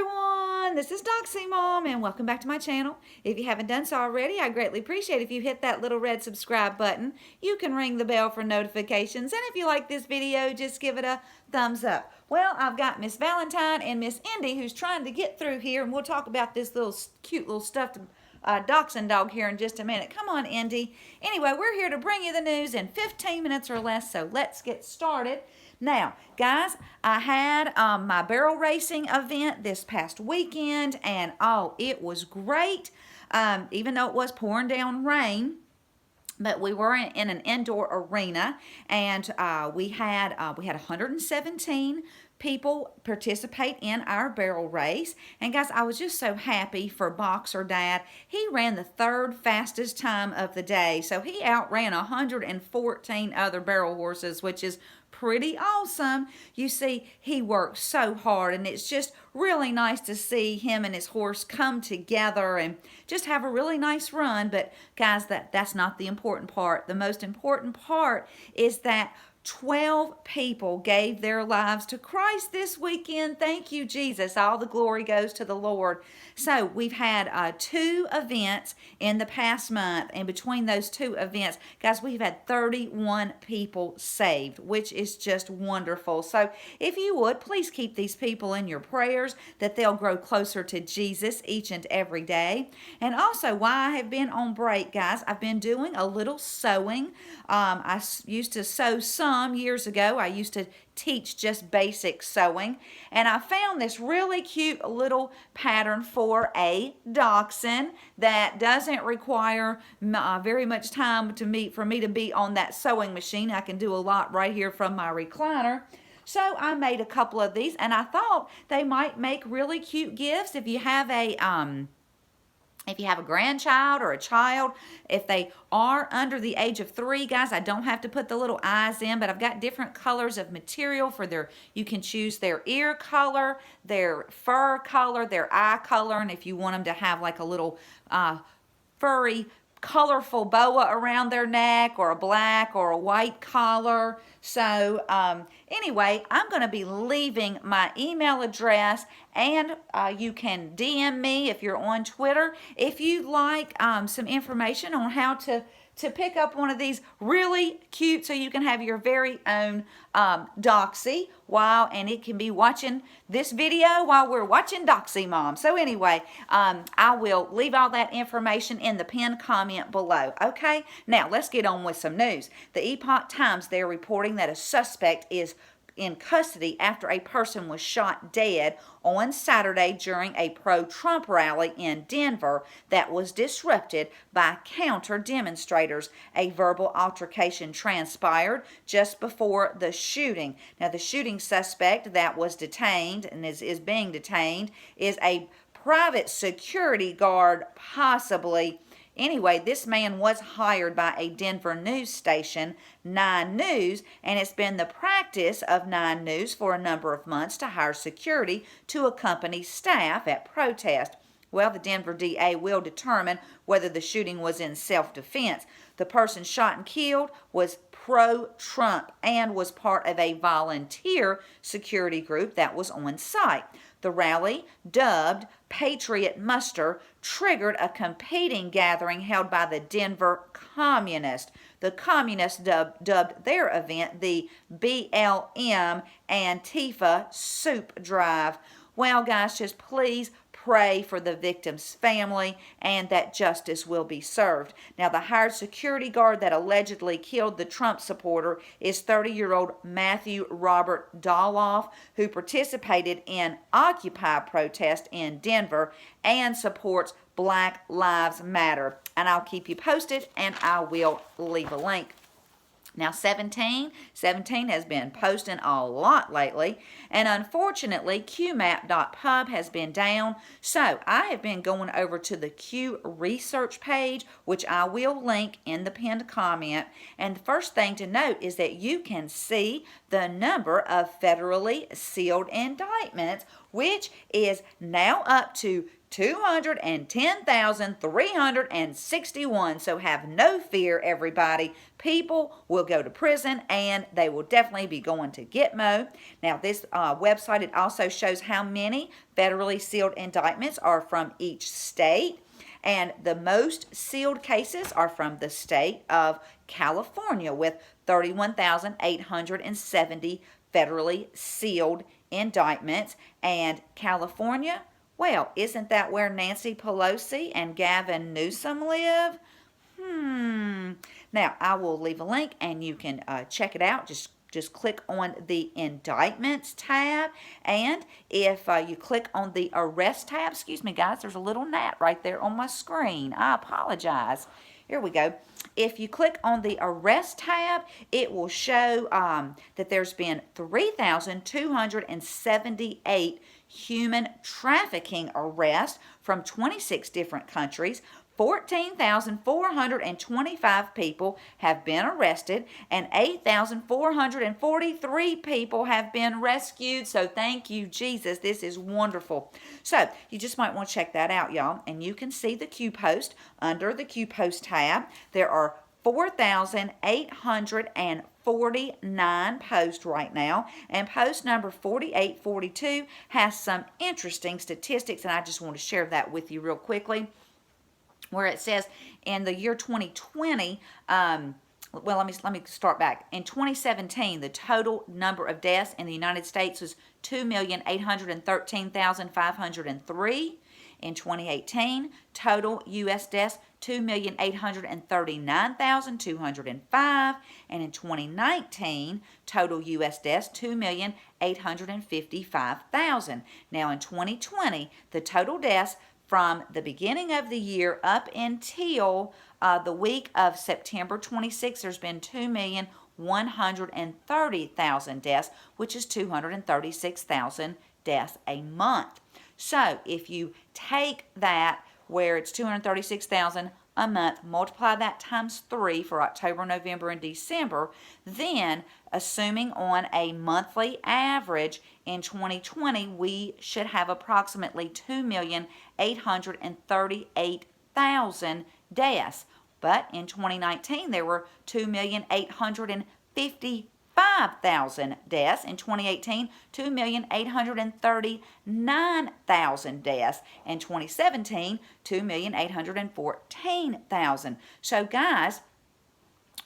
everyone, this is Doxy Mom and welcome back to my channel. If you haven't done so already, I greatly appreciate if you hit that little red subscribe button. You can ring the bell for notifications, and if you like this video, just give it a thumbs up. Well, I've got Miss Valentine and Miss Indy who's trying to get through here, and we'll talk about this little cute little stuffed dachshund dog here in just a minute. Come on, Indy. Anyway, we're here to bring you the news in 15 minutes or less, so let's get started. Now, guys, I had my barrel racing event this past weekend, and oh, it was great, even though it was pouring down rain. But we were in an indoor arena, and we had 117 people participate in our barrel race. And guys, I was just so happy for Boxer Dad. He ran the third fastest time of the day, so he outran 114 other barrel horses, which is pretty awesome. You see, he worked so hard, and it's just really nice to see him and his horse come together and just have a really nice run. But guys, that's not the important part. The most important part is that 12 people gave their lives to Christ this weekend. Thank you, Jesus. All the glory goes to the Lord. So we've had 2 events in the past month, and between those 2 events, guys, we've had 31 people saved, which is just wonderful. So if you would, please keep these people in your prayers, that they'll grow closer to Jesus each and every day. And also, while I have been on break, guys, I've been doing a little sewing. I used to sew some years ago. I used to teach just basic sewing, and I found this really cute little pattern for a dachshund that doesn't require very much time for me to be on that sewing machine. I can do a lot right here from my recliner. So I made a couple of these, and I thought they might make really cute gifts if you have a grandchild or a child. If they are under the age of 3, guys, I don't have to put the little eyes in, but I've got different colors of material for you can choose their ear color, their fur color, their eye color, and if you want them to have like a little furry, colorful boa around their neck, or a black or a white collar. So anyway, I'm going to be leaving my email address, and you can DM me if you're on Twitter if you'd like some information on how to pick up one of these really cute, so you can have your very own Doxy and it can be watching this video while we're watching Doxy Mom. So anyway, I will leave all that information in the pinned comment below. Okay, now let's get on with some news. The Epoch Times, they're reporting that a suspect is in custody after a person was shot dead on Saturday during a pro-Trump rally in Denver that was disrupted by counter-demonstrators. A verbal altercation transpired just before the shooting. Now, the shooting suspect that was detained and is being detained is a private security guard, possibly. Anyway, this man was hired by a Denver news station, 9 News, and it's been the practice of 9 News for a number of months to hire security to accompany staff at protest. Well, the Denver DA will determine whether the shooting was in self-defense. The person shot and killed was pro-Trump and was part of a volunteer security group that was on site. The rally, dubbed Patriot Muster, triggered a competing gathering held by the Denver Communists. The Communists dubbed their event the BLM Antifa Soup Drive. Well, guys, just please pray for the victim's family and that justice will be served. Now, the hired security guard that allegedly killed the Trump supporter is 30-year-old Matthew Robert Doloff, who participated in Occupy protest in Denver and supports Black Lives Matter. And I'll keep you posted, and I will leave a link. Now, 17 has been posting a lot lately, and unfortunately, QMap.pub has been down, so I have been going over to the Q research page, which I will link in the pinned comment, and the first thing to note is that you can see the number of federally sealed indictments which is now up to 210,361. So have no fear, everybody. People will go to prison and they will definitely be going to Gitmo. Now, this website, it also shows how many federally sealed indictments are from each state. And the most sealed cases are from the state of California with 31,870 federally sealed indictments. And California, well, isn't that where Nancy Pelosi and Gavin Newsom live? Now, I will leave a link and you can check it out. Just click on the indictments tab. And if you click on the arrest tab, excuse me, guys, there's a little gnat right there on my screen. I apologize. Here we go. If you click on the arrest tab, it will show that there's been 3,278 human trafficking arrests from 26 different countries. 14,425 people have been arrested and 8,443 people have been rescued. So thank you, Jesus. This is wonderful. So you just might want to check that out, y'all. And you can see the Q Post under the Q Post tab. There are 4,849 posts right now, and post number 4842 has some interesting statistics, and I just want to share that with you real quickly, where it says in the year 2020, well, let me start back. In 2017, the total number of deaths in the United States was 2,813,503. In 2018, total U.S. deaths 2,839,205, and in 2019, total U.S. deaths 2,855,000. Now in 2020, the total deaths from the beginning of the year up until the week of September 26, there's been 2,130,000 deaths, which is 236,000 deaths a month. So if you take that where it's 236,000 a month, multiply that times 3 for October, November, and December, then assuming on a monthly average in 2020, we should have approximately 2,838,000 deaths. But in 2019, there were 2,855,000 deaths. In 2018, 2,839,000 deaths. In 2017, 2,814,000. So guys,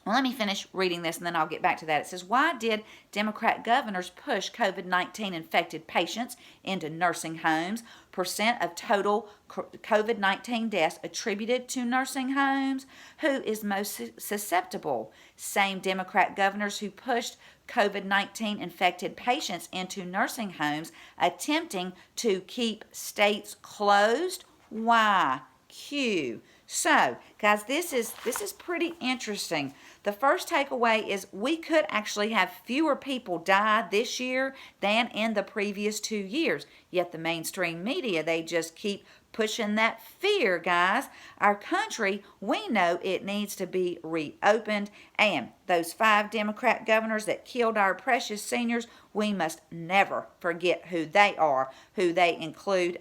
well, let me finish reading this and then I'll get back to that. It says, why did Democrat governors push COVID-19 infected patients into nursing homes? Percent of total COVID-19 deaths attributed to nursing homes. Who is most susceptible? Same Democrat governors who pushed COVID-19 infected patients into nursing homes, attempting to keep states closed. Why? Q. So, guys, this is pretty interesting. The first takeaway is we could actually have fewer people die this year than in the previous 2 years. Yet the mainstream media, they just keep pushing that fear, guys. Our country, we know it needs to be reopened. And those 5 Democrat governors that killed our precious seniors, we must never forget who they are. Who they include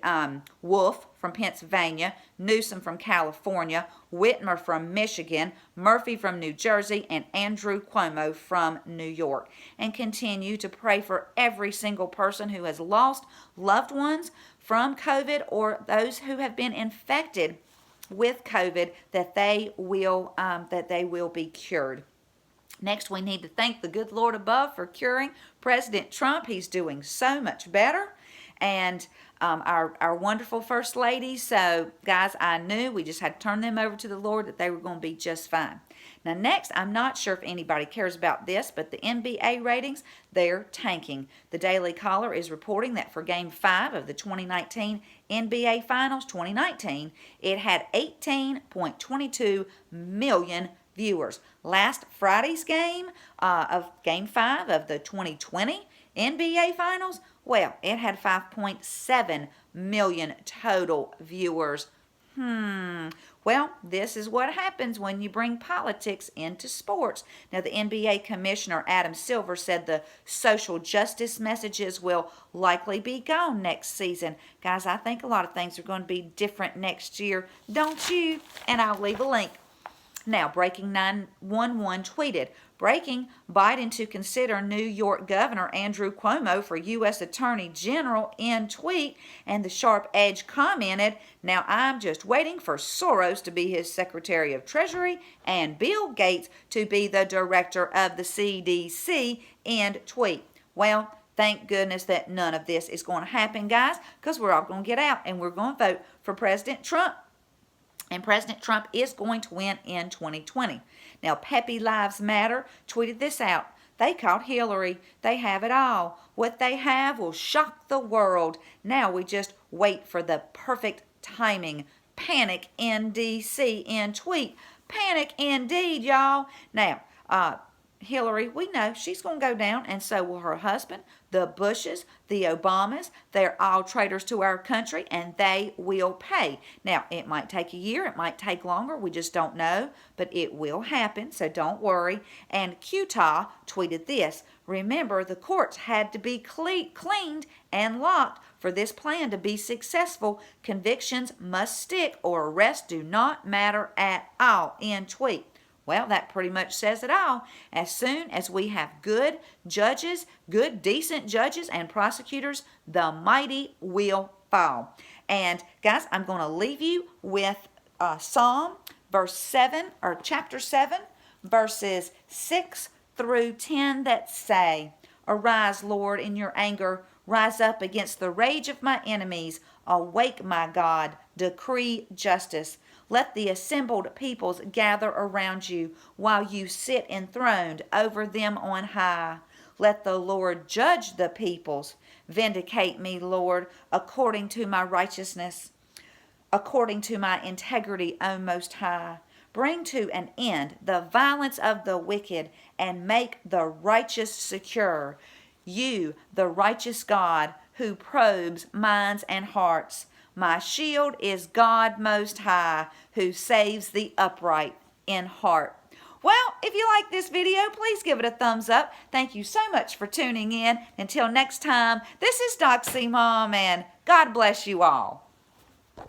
Wolf from Pennsylvania, Newsom from California, Whitmer from Michigan, Murphy from New Jersey, and Andrew Cuomo from New York. And continue to pray for every single person who has lost loved ones from COVID or those who have been infected with COVID, that they will be cured. Next, we need to thank the good Lord above for curing President Trump. He's doing so much better. And our wonderful First Lady. So, guys, I knew we just had to turn them over to the Lord, that they were going to be just fine. Now, next, I'm not sure if anybody cares about this, but the NBA ratings, they're tanking. The Daily Caller is reporting that for Game 5 of the 2019 NBA Finals 2019, it had 18.22 million viewers. Last Friday's game of Game 5 of the 2020 NBA Finals, well, it had 5.7 million total viewers. Well, this is what happens when you bring politics into sports. Now, the NBA commissioner, Adam Silver, said the social justice messages will likely be gone next season. Guys, I think a lot of things are going to be different next year. Don't you? And I'll leave a link. Now, Breaking 911 tweeted, breaking, Biden to consider New York Governor Andrew Cuomo for U.S. Attorney General in tweet. And the Sharp Edge commented, now I'm just waiting for Soros to be his Secretary of Treasury and Bill Gates to be the director of the CDC, end tweet. Well, thank goodness that none of this is going to happen, guys, because we're all going to get out and we're going to vote for President Trump. And President Trump is going to win in 2020. Now, Peppy Lives Matter tweeted this out. They caught Hillary. They have it all. What they have will shock the world. Now we just wait for the perfect timing. Panic in D.C. in tweet. Panic indeed, y'all. Now, Hillary, we know she's going to go down, and so will her husband, the Bushes, the Obamas. They're all traitors to our country, and they will pay. Now, it might take a year. It might take longer. We just don't know, but it will happen, so don't worry. And Qta tweeted this. Remember, the courts had to be cleaned and locked for this plan to be successful. Convictions must stick or arrests do not matter at all, end tweet. Well, that pretty much says it all. As soon as we have good judges, good, decent judges and prosecutors, the mighty will fall. And guys, I'm going to leave you with Psalm chapter 7, verses 6 through 10 that say, arise, Lord, in your anger. Rise up against the rage of my enemies. Awake, my God. Decree justice. Let the assembled peoples gather around you while you sit enthroned over them on high. Let the Lord judge the peoples. Vindicate me, Lord, according to my righteousness, according to my integrity, O Most High. Bring to an end the violence of the wicked and make the righteous secure. You, the righteous God, who probes minds and hearts. My shield is God Most High, who saves the upright in heart. Well, if you like this video, please give it a thumbs up. Thank you so much for tuning in. Until next time, this is Doxy Mom, and God bless you all.